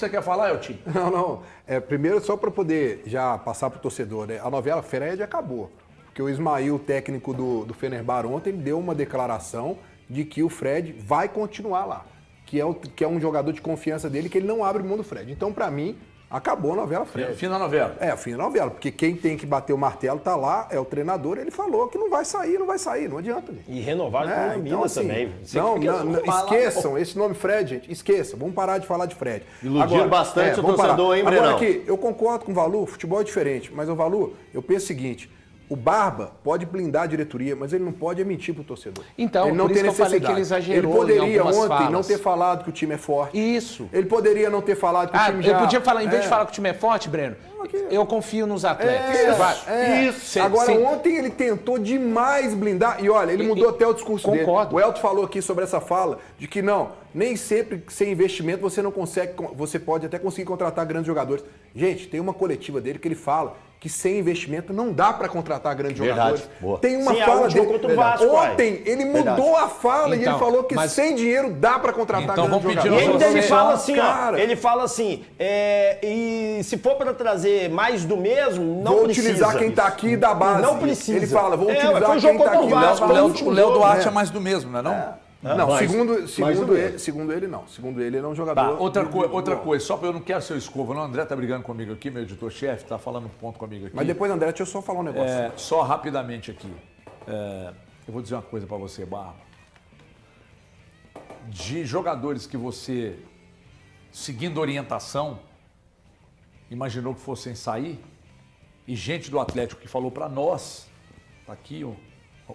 Você quer falar, Eltinho? Não. Primeiro, só para poder já passar para o torcedor, né? A novela Fred acabou. Porque o Ismail, técnico do Fenerbahçe ontem, deu uma declaração de que o Fred vai continuar lá. Que é um jogador de confiança dele, que ele não abre mão do Fred. Então, para mim, acabou a novela Fred. Fim da novela. O fim da novela. Porque quem tem que bater o martelo tá lá, é o treinador. Ele falou que não vai sair, não adianta. Gente. E renovar com a mina assim, também. Esqueçam esse nome Fred, gente. Esqueçam. Vamos parar de falar de Fred. Iludiram bastante o torcedor, hein, Brenão? Agora aqui, eu concordo com o Valu, futebol é diferente. Mas o Valu, eu penso o seguinte... O Barba pode blindar a diretoria, mas ele não pode mentir pro torcedor. Então, ele não por tem isso que eu falei necessidade. que ele exagerou. Ele poderia ontem falas. não ter falado que o time é forte. Isso. Ele poderia não ter falado que o time já... Eu podia falar, em vez de falar que o time é forte, Breno, eu confio nos atletas. Isso. Agora, ontem ele tentou demais blindar. E olha, ele mudou até o discurso dele. O Elton falou aqui sobre essa fala de que não, nem sempre sem investimento você não consegue, você pode até conseguir contratar grandes jogadores. Gente, tem uma coletiva dele que ele fala que sem investimento não dá para contratar grandes jogadores. Boa. Tem uma fala dele. Contra o Vasco, ontem ele mudou a fala e ele falou que sem dinheiro dá para contratar grandes jogadores. E ainda ele fala assim, cara, ele fala assim, e se for para trazer mais do mesmo, não vou precisa. utilizar quem tá aqui da base. Não precisa. Ele fala, vou utilizar foi quem tá aqui da base. O Léo Duarte é mais do mesmo, não é não? Não, segundo ele não. Segundo ele é um jogador... Outra coisa, só porque eu não quero ser escova, não. O André tá brigando comigo aqui, meu editor-chefe, tá falando um ponto comigo aqui. Mas depois, André, deixa eu só falar um negócio. Só rapidamente aqui. Eu vou dizer uma coisa para você, Barba. De jogadores que você, seguindo orientação, imaginou que fossem sair, e gente do Atlético que falou para nós, tá aqui o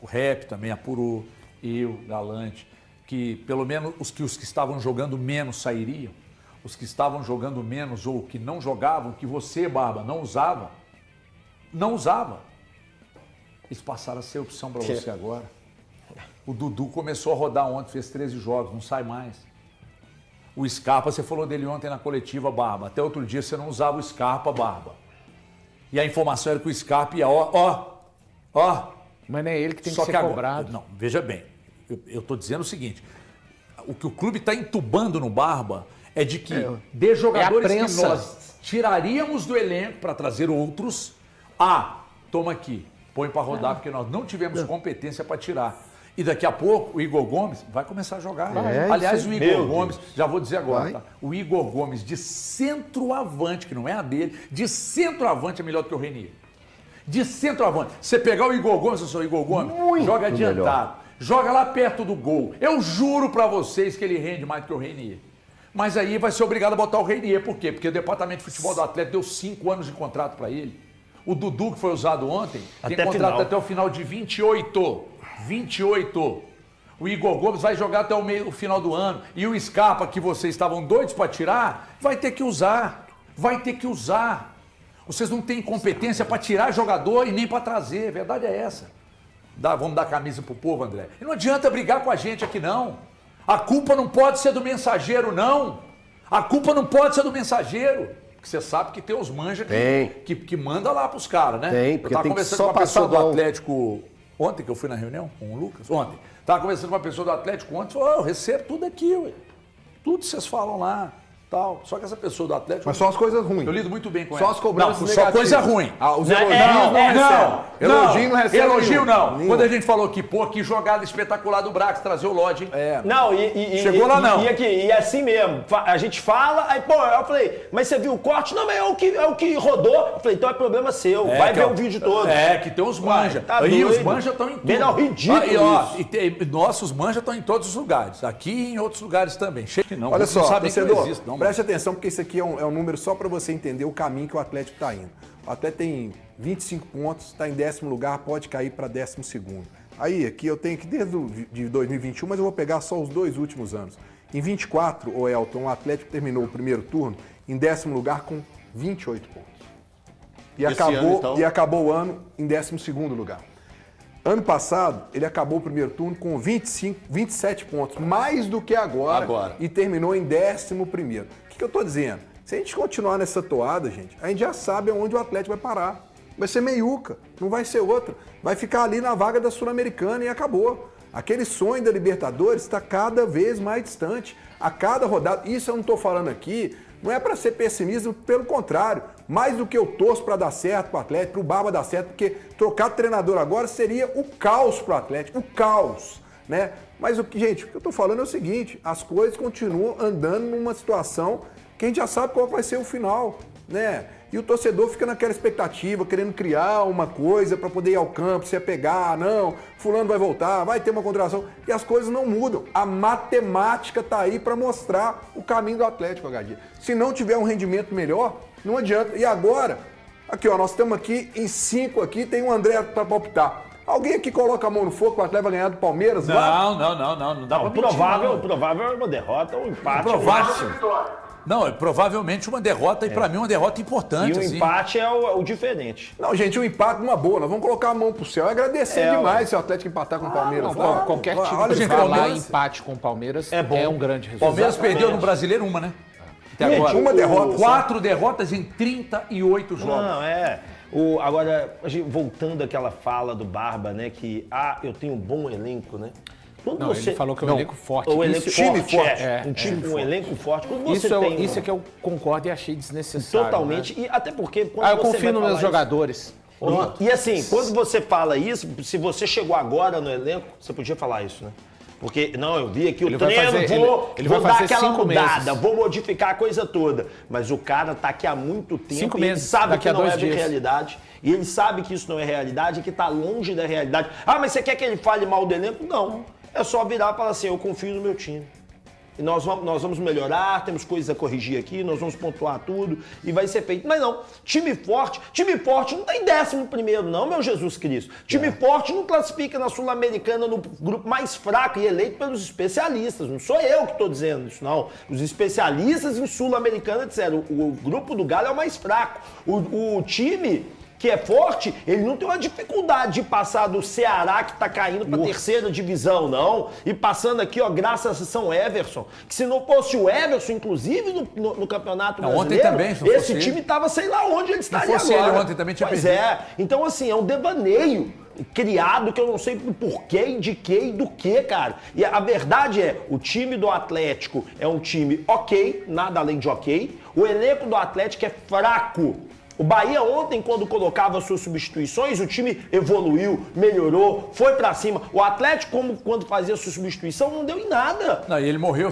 Rep também apurou, eu, Galante, que pelo menos os que estavam jogando menos sairiam, os que estavam jogando menos ou que não jogavam, que você, Barba, não usava, eles passaram a ser opção para você agora. O Dudu começou a rodar ontem, fez 13 jogos, não sai mais. O Scarpa, você falou dele ontem na coletiva, Barba, até outro dia você não usava o Scarpa, Barba. E a informação era que o Scarpa ia, Mas não é ele que tem que ser agora, cobrado. Não, veja bem, eu estou dizendo o seguinte, o que o clube está entubando no Barba é de que de jogadores que nós tiraríamos do elenco para trazer outros, toma aqui, põe para rodar, porque nós não tivemos competência para tirar. E daqui a pouco o Igor Gomes vai começar a jogar. Aliás, o Igor Gomes, já vou dizer agora, tá? O Igor Gomes de centroavante, que não é a dele, de centroavante é melhor do que o Renier. De centroavante. Você pegar o Igor Gomes, o Igor Gomes, joga adiantado. Melhor. Joga lá perto do gol. Eu juro pra vocês que ele rende mais do que o Renier. Mas aí vai ser obrigado a botar o Renier. Por quê? Porque o departamento de futebol do Atlético deu 5 anos de contrato pra ele. O Dudu, que foi usado ontem, tem contrato até o final de 28. O Igor Gomes vai jogar até o final do ano. E o Scarpa, que vocês estavam doidos pra tirar, vai ter que usar. Vocês não têm competência pra tirar jogador e nem pra trazer. A verdade é essa. Vamos dar camisa pro povo, André. E não adianta brigar com a gente aqui, não. A culpa não pode ser do mensageiro, não. A culpa não pode ser do mensageiro. Porque você sabe que tem os manjas que manda lá pros caras, né? Tem, porque eu tava tem conversando que só com uma pessoa do passar Atlético ontem, que eu fui na reunião com o Lucas, ontem. Tava conversando com uma pessoa do Atlético ontem, falou, eu recebo tudo aqui, ué. Tudo que vocês falam lá. Tal. Só que essa pessoa do Atlético... Mas só as coisas ruins. Eu lido muito bem com ela. Só as cobranças negativas. Só coisa ruim. Os elogios não recebem. Elogio não recebe. Elogio não. Quando a gente falou que, que jogada espetacular do Brax, trazer o Lodge, hein? Não, chegou lá não. E assim mesmo. A gente fala, aí, eu falei, mas você viu o corte? Não, mas é o que rodou. Eu falei, então é problema seu. Vai ver o vídeo todo. Que tem os manja. Tá aí doido. os manja estão em tudo. Não, ridículo nossos manja estão em todos os lugares. Aqui e em outros lugares também. Não, olha só, torcedor, não, preste atenção, porque isso aqui é um número só para você entender o caminho que o Atlético está indo. O Atlético tem 25 pontos, está em 10º lugar, pode cair para 12º. Aí, aqui eu tenho que desde de 2021, mas eu vou pegar só os 2 últimos anos. Em 24, o Elton, o Atlético terminou o primeiro turno em 10º lugar com 28 pontos. E acabou o ano em 12º lugar. Ano passado, ele acabou o primeiro turno com 27 pontos, mais do que agora. E terminou em 11º. O que eu estou dizendo? Se a gente continuar nessa toada, gente, a gente já sabe aonde o Atlético vai parar. Vai ser meiuca, não vai ser outra. Vai ficar ali na vaga da Sul-Americana e acabou. Aquele sonho da Libertadores está cada vez mais distante. A cada rodada, isso eu não estou falando aqui Não é para ser pessimista, pelo contrário. Mais do que eu torço para dar certo para o Atlético, para o Barba dar certo, porque trocar de treinador agora seria o caos para o Atlético, o caos, né? Mas, gente, o que eu estou falando é o seguinte, as coisas continuam andando numa situação que a gente já sabe qual vai ser o final, né? E o torcedor fica naquela expectativa, querendo criar uma coisa para poder ir ao campo, se apegar, não, fulano vai voltar, vai ter uma contratação, e as coisas não mudam. A matemática está aí para mostrar o caminho do Atlético, HD. Se não tiver um rendimento melhor, não adianta. E agora, aqui ó, nós estamos aqui em 5 aqui, tem um André para palpitar. Alguém aqui coloca a mão no fogo que o Atlético vai ganhar do Palmeiras? Não dá pra mentir, provável é uma derrota, um empate. Provável. Não, provavelmente uma derrota, e pra mim uma derrota importante. E o empate é o diferente. Não, gente, um empate numa boa. Nós vamos colocar a mão pro céu e agradecer demais se o Atlético empatar com o Palmeiras. Qualquer time que falar empate com o Palmeiras é um grande resultado. Palmeiras perdeu no Brasileiro uma, né? Até agora. Uma derrota. 4 derrotas em 38 jogos. Não, agora, voltando àquela fala do Barba, né, que, eu tenho um bom elenco, né? Ele falou que é um elenco forte. O elenco time forte. Um elenco forte. Isso é que eu concordo e achei desnecessário. Totalmente. Né? E até porque... eu confio nos meus jogadores. E assim, quando você fala isso, se você chegou agora no elenco, você podia falar isso, né? Porque, eu vi aqui o treino, vou dar aquela mudada, vou modificar a coisa toda. Mas o cara tá aqui há muito tempo 5 meses, ele sabe que não é dias. realidade. E ele sabe que isso não é realidade, que tá longe da realidade. Mas você quer que ele fale mal do elenco? Não. É só virar e falar assim, eu confio no meu time. E nós vamos melhorar, temos coisas a corrigir aqui, nós vamos pontuar tudo e vai ser feito. Mas não, time forte não tá em 11º não, meu Jesus Cristo. Time forte não classifica na Sul-Americana no grupo mais fraco e eleito pelos especialistas. Não sou eu que estou dizendo isso, não. Os especialistas em Sul-Americana disseram, o grupo do Galo é o mais fraco. O time que é forte, ele não tem uma dificuldade de passar do Ceará, que tá caindo pra 3ª divisão, não. E passando aqui, graças a São Everson. Que se não fosse o Everson, inclusive no Campeonato Brasileiro, ontem também, esse time tava sei lá onde ele estaria agora. Se fosse ele ontem também tinha perdido. Então assim, é um devaneio criado que eu não sei por quê, de quê e do que, cara. E a verdade é, o time do Atlético é um time ok, nada além de ok. O elenco do Atlético é fraco. O Bahia ontem, quando colocava suas substituições, o time evoluiu, melhorou, foi pra cima. O Atlético, quando fazia sua substituição, não deu em nada. Não, e ele morreu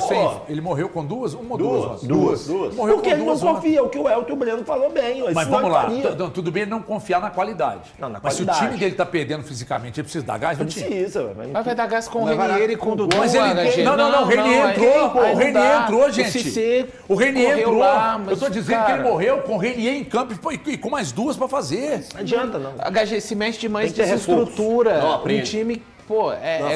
ele morreu com duas? Uma ou duas? Duas. Morreu porque ele não confia, o que o Elton e o Breno falou bem. Mas vamos lá, tudo bem não confiar na qualidade. Mas se o time dele tá perdendo fisicamente, ele precisa dar gás no time. Precisa. Mas vai dar gás com o Renier e com o Dudu. Mas ele... Não, o Renier entrou. O Renier entrou, gente. O Renier entrou. Eu tô dizendo que ele morreu com o Renier em campo e com mais 2 pra fazer. Não adianta, não. HG se mexe demais dessa estrutura. Um time,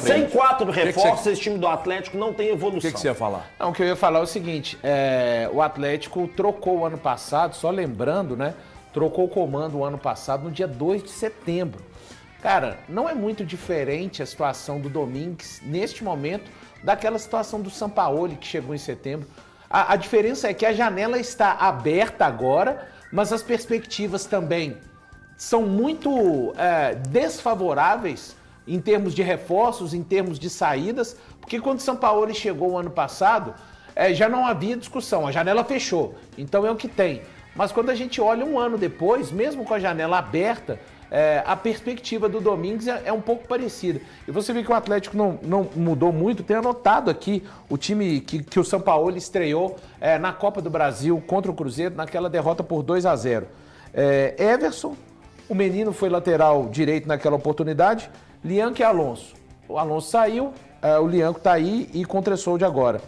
sem 4 reforços, esse time do Atlético não tem evolução. O que você ia falar? Não, o que eu ia falar é o seguinte, o Atlético trocou o ano passado, só lembrando, né? Trocou o comando o ano passado no dia 2 de setembro. Cara, não é muito diferente a situação do Domingues, neste momento, daquela situação do Sampaoli, que chegou em setembro. A diferença é que a janela está aberta agora, mas as perspectivas também são muito desfavoráveis em termos de reforços, em termos de saídas, porque quando o Sampaoli chegou o ano passado, já não havia discussão, a janela fechou, então é o que tem. Mas quando a gente olha um ano depois, mesmo com a janela aberta, a perspectiva do Domingues é um pouco parecida. E você vê que o Atlético não mudou muito. Tem anotado aqui o time que o Sampaoli estreou na Copa do Brasil contra o Cruzeiro, naquela derrota por 2-0. Everson, o menino foi lateral direito naquela oportunidade, Lianco e Alonso. O Alonso saiu, o Lianco tá aí e contra-Sold agora.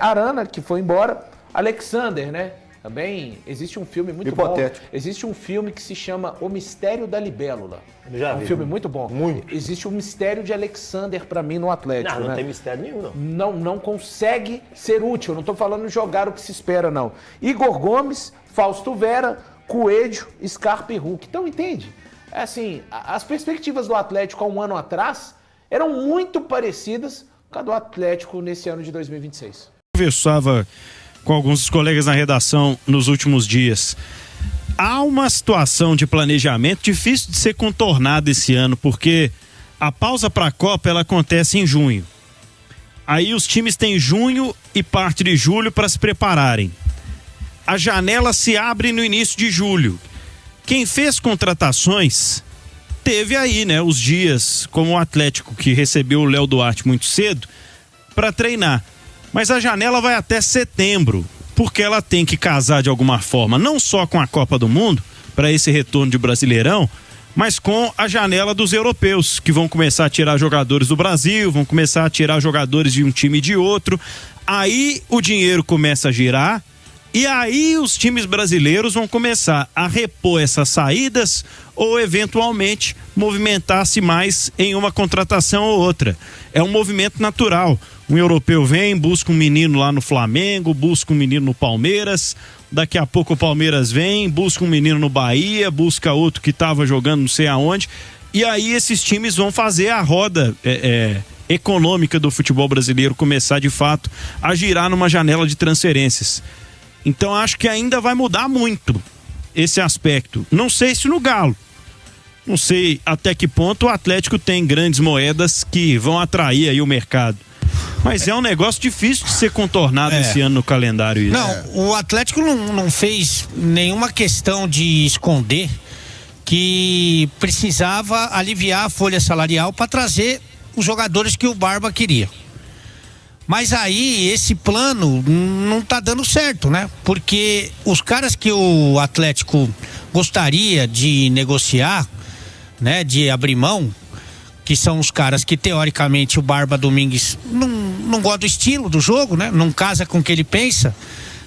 Arana, que foi embora, Alexander, né? Também existe um filme muito hipotético. Bom. Existe um filme que se chama O Mistério da Libélula. Já vi. Um filme muito bom. Muito. Existe o mistério de Alexander pra mim no Atlético. Não tem mistério nenhum, não. Não consegue ser útil. Eu não tô falando jogar o que se espera, não. Igor Gomes, Fausto Vera, Coelho, Scarpa e Hulk. Então, entende? Assim, as perspectivas do Atlético há um ano atrás eram muito parecidas com a do Atlético nesse ano de 2026. Conversava com alguns dos colegas na redação nos últimos dias. Há uma situação de planejamento difícil de ser contornada esse ano, porque a pausa para a Copa ela acontece em junho. Aí os times têm junho e parte de julho para se prepararem. a janela se abre no início de julho. Quem fez contratações teve aí, né, os dias, como o Atlético, que recebeu o Léo Duarte muito cedo, para treinar. Mas a janela vai até setembro, porque ela tem que casar de alguma forma, não só com a Copa do Mundo, para esse retorno de Brasileirão, mas com a janela dos europeus, que vão começar a tirar jogadores do Brasil, vão começar a tirar jogadores de um time e de outro. Aí o dinheiro começa a girar, e aí os times brasileiros vão começar a repor essas saídas ou eventualmente movimentar-se mais em uma contratação ou outra. É um movimento natural. Um europeu vem, busca um menino lá no Flamengo, busca um menino no Palmeiras, daqui a pouco o Palmeiras vem, busca um menino no Bahia, busca outro que estava jogando não sei aonde, e aí esses times vão fazer a roda econômica do futebol brasileiro começar de fato a girar numa janela de transferências. Então acho que ainda vai mudar muito esse aspecto. Não sei se no Galo. Não sei até que ponto o Atlético tem grandes moedas que vão atrair aí o mercado. Mas é um negócio difícil de ser contornado esse ano no calendário. Isso. Não, o Atlético não fez nenhuma questão de esconder que precisava aliviar a folha salarial para trazer os jogadores que o Barba queria. Mas aí esse plano não tá dando certo, né? Porque os caras que o Atlético gostaria de negociar, né, de abrir mão, que são os caras que teoricamente o Barba Domingues não gosta do estilo do jogo, né? Não casa com o que ele pensa.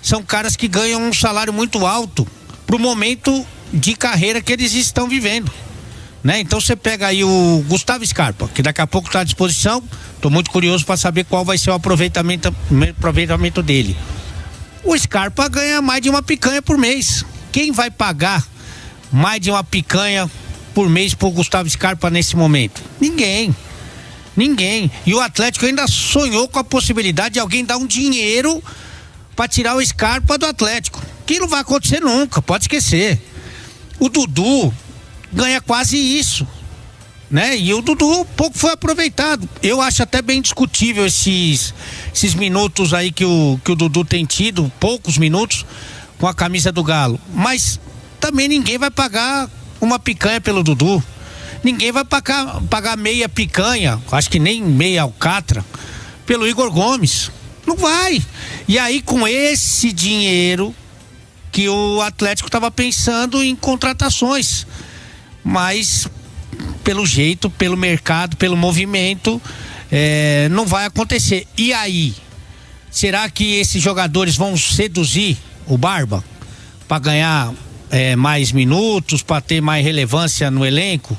São caras que ganham um salário muito alto pro momento de carreira que eles estão vivendo, né? Então você pega aí o Gustavo Scarpa, que daqui a pouco está à disposição. Tô muito curioso para saber qual vai ser o aproveitamento dele. O Scarpa ganha mais de uma picanha por mês. Quem vai pagar mais de uma picanha por mês pro Gustavo Scarpa nesse momento? Ninguém. E o Atlético ainda sonhou com a possibilidade de alguém dar um dinheiro para tirar o Scarpa do Atlético. Que não vai acontecer nunca, pode esquecer. O Dudu ganha quase isso, né? E o Dudu pouco foi aproveitado. Eu acho até bem discutível esses minutos aí que o Dudu tem tido, poucos minutos com a camisa do Galo. Mas também ninguém vai pagar uma picanha pelo Dudu. Ninguém vai pagar meia picanha, acho que nem meia alcatra, pelo Igor Gomes. Não vai. E aí com esse dinheiro que o Atlético estava pensando em contratações, mas pelo jeito, pelo mercado, pelo movimento, não vai acontecer. E aí, será que esses jogadores vão seduzir o Barba para ganhar mais minutos, para ter mais relevância no elenco?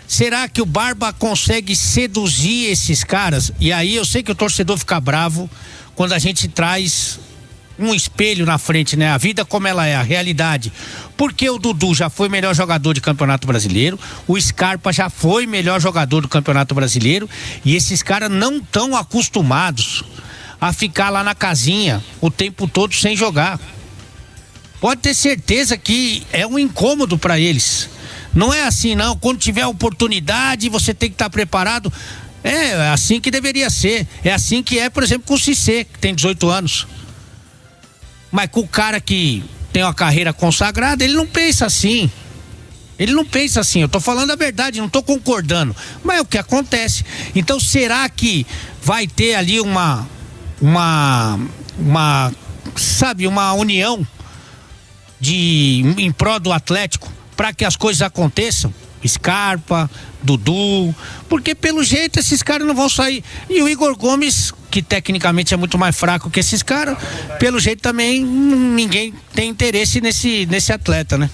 Será que o Barba consegue seduzir esses caras? E aí eu sei que o torcedor fica bravo quando a gente traz um espelho na frente, né? A vida como ela é, a realidade. Porque o Dudu já foi melhor jogador de Campeonato Brasileiro, o Scarpa já foi melhor jogador do Campeonato Brasileiro, e esses caras não estão acostumados a ficar lá na casinha o tempo todo sem jogar. Pode ter certeza que é um incômodo para eles. Não é assim, não. Quando tiver oportunidade, você tem que estar preparado. É assim que deveria ser. É assim que é, por exemplo, com o Cissé, que tem 18 anos. Mas com o cara que tem uma carreira consagrada, ele não pensa assim. Eu tô falando a verdade, não tô concordando. Mas é o que acontece. Então, será que vai ter ali uma união em prol do Atlético para que as coisas aconteçam? Scarpa, Dudu, porque pelo jeito esses caras não vão sair. E o Igor Gomes, que tecnicamente é muito mais fraco que esses caras, pelo jeito também ninguém tem interesse nesse atleta, né?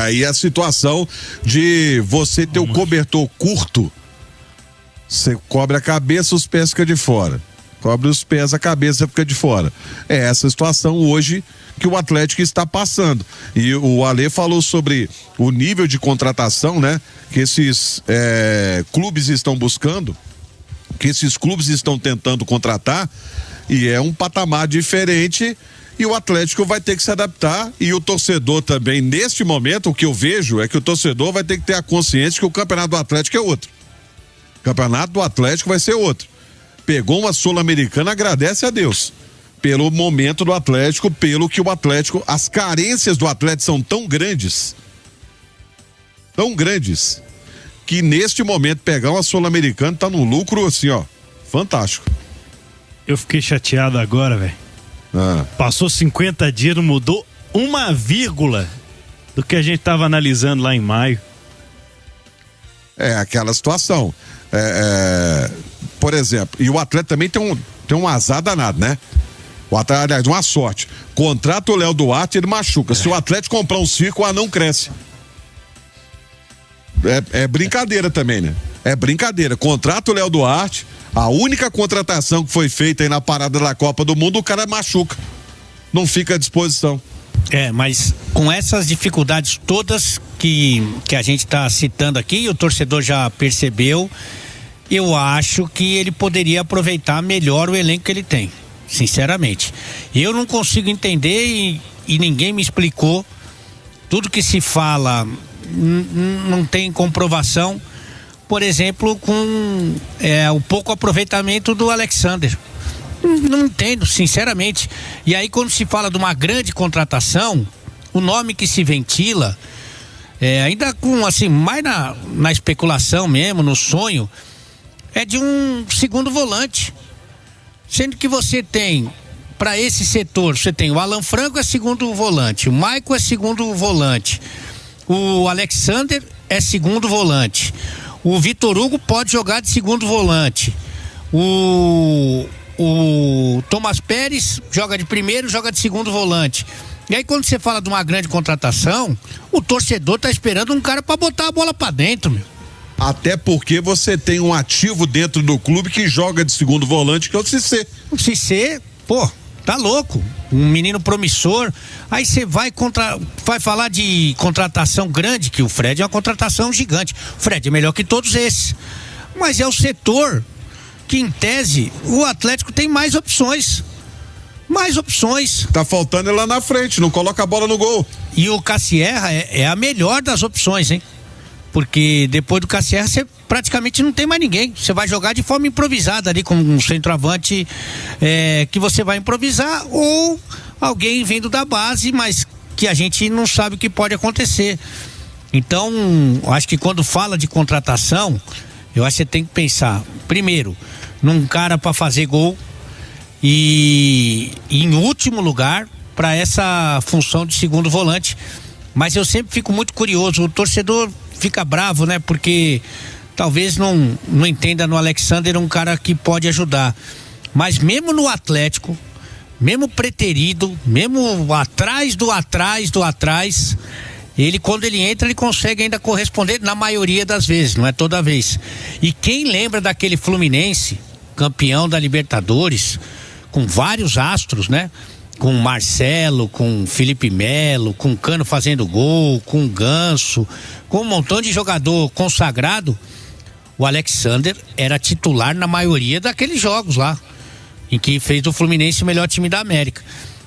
Aí a situação de você ter o cobertor curto, você cobre a cabeça, os pés ficam de fora. Cobre os pés, a cabeça fica de fora. É essa situação hoje que o Atlético está passando. E o Alê falou sobre o nível de contratação, né? Que esses clubes estão buscando, que esses clubes estão tentando contratar, e é um patamar diferente, e o Atlético vai ter que se adaptar, e o torcedor também, neste momento, o que eu vejo é que o torcedor vai ter que ter a consciência que o campeonato do Atlético é outro. O campeonato do Atlético vai ser outro. Pegou uma Sul-Americana, agradece a Deus. pelo momento do Atlético, pelo que o Atlético, as carências do Atlético são tão grandes, que neste momento pegar uma Sul-Americana tá num lucro assim, ó, fantástico. Eu fiquei chateado agora, velho. Passou 50 dias, não mudou uma vírgula do que a gente tava analisando lá em maio. É aquela situação. Por exemplo, e o Atlético também tem um azar danado, né? O Atlético, aliás, uma sorte. Contrata o Léo Duarte, ele machuca. Se o Atlético comprar um circo, o anão cresce. É brincadeira também, né? É brincadeira. Contrata o Léo Duarte, a única contratação que foi feita aí na parada da Copa do Mundo, o cara machuca. Não fica à disposição. Mas com essas dificuldades todas que a gente está citando aqui, e o torcedor já percebeu, eu acho que ele poderia aproveitar melhor o elenco que ele tem, sinceramente. Eu não consigo entender e ninguém me explicou. Tudo que se fala não tem comprovação. Por exemplo, com o pouco aproveitamento do Alexander. Não entendo, sinceramente. E aí, quando se fala de uma grande contratação, o nome que se ventila, ainda com assim, mais na especulação mesmo, no sonho, é de um segundo volante. Sendo que você tem, para esse setor, você tem o Alan Franco é segundo volante, o Maicon é segundo volante, o Alexander é segundo volante, o Vitor Hugo pode jogar de segundo volante, o Thomas Pérez joga de primeiro, joga de segundo volante. E aí, quando você fala de uma grande contratação, o torcedor tá esperando um cara para botar a bola para dentro, meu. Até porque você tem um ativo dentro do clube que joga de segundo volante, que é o Cissé. O Cissé, pô, tá louco. Um menino promissor. Aí você vai falar de contratação grande, que o Fred é uma contratação gigante. O Fred é melhor que todos esses. Mas é o setor que, em tese, o Atlético tem mais opções. Tá faltando ele lá na frente, não coloca a bola no gol. E o Cassierra é a melhor das opções, hein? Porque depois do Cassierra você praticamente não tem mais ninguém. Você vai jogar de forma improvisada ali com um centroavante que você vai improvisar, ou alguém vindo da base, mas que a gente não sabe o que pode acontecer. Então, acho que quando fala de contratação, eu acho que você tem que pensar, primeiro, num cara para fazer gol e em último lugar, para essa função de segundo volante. Mas eu sempre fico muito curioso, o torcedor fica bravo, né? Porque talvez não entenda no Alexander um cara que pode ajudar. Mas mesmo no Atlético, mesmo preterido, mesmo atrás, ele, quando ele entra, ele consegue ainda corresponder na maioria das vezes, não é toda vez. E quem lembra daquele Fluminense, campeão da Libertadores, com vários astros, né? Com Marcelo, com Felipe Melo, com Cano fazendo gol, com Ganso, com um montão de jogador consagrado, o Alexander era titular na maioria daqueles jogos lá, em que fez do Fluminense o melhor time da América.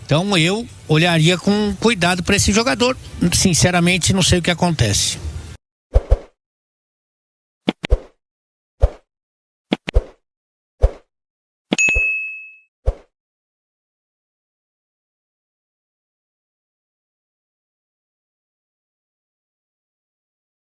Então eu olharia com cuidado para esse jogador. Sinceramente, não sei o que acontece.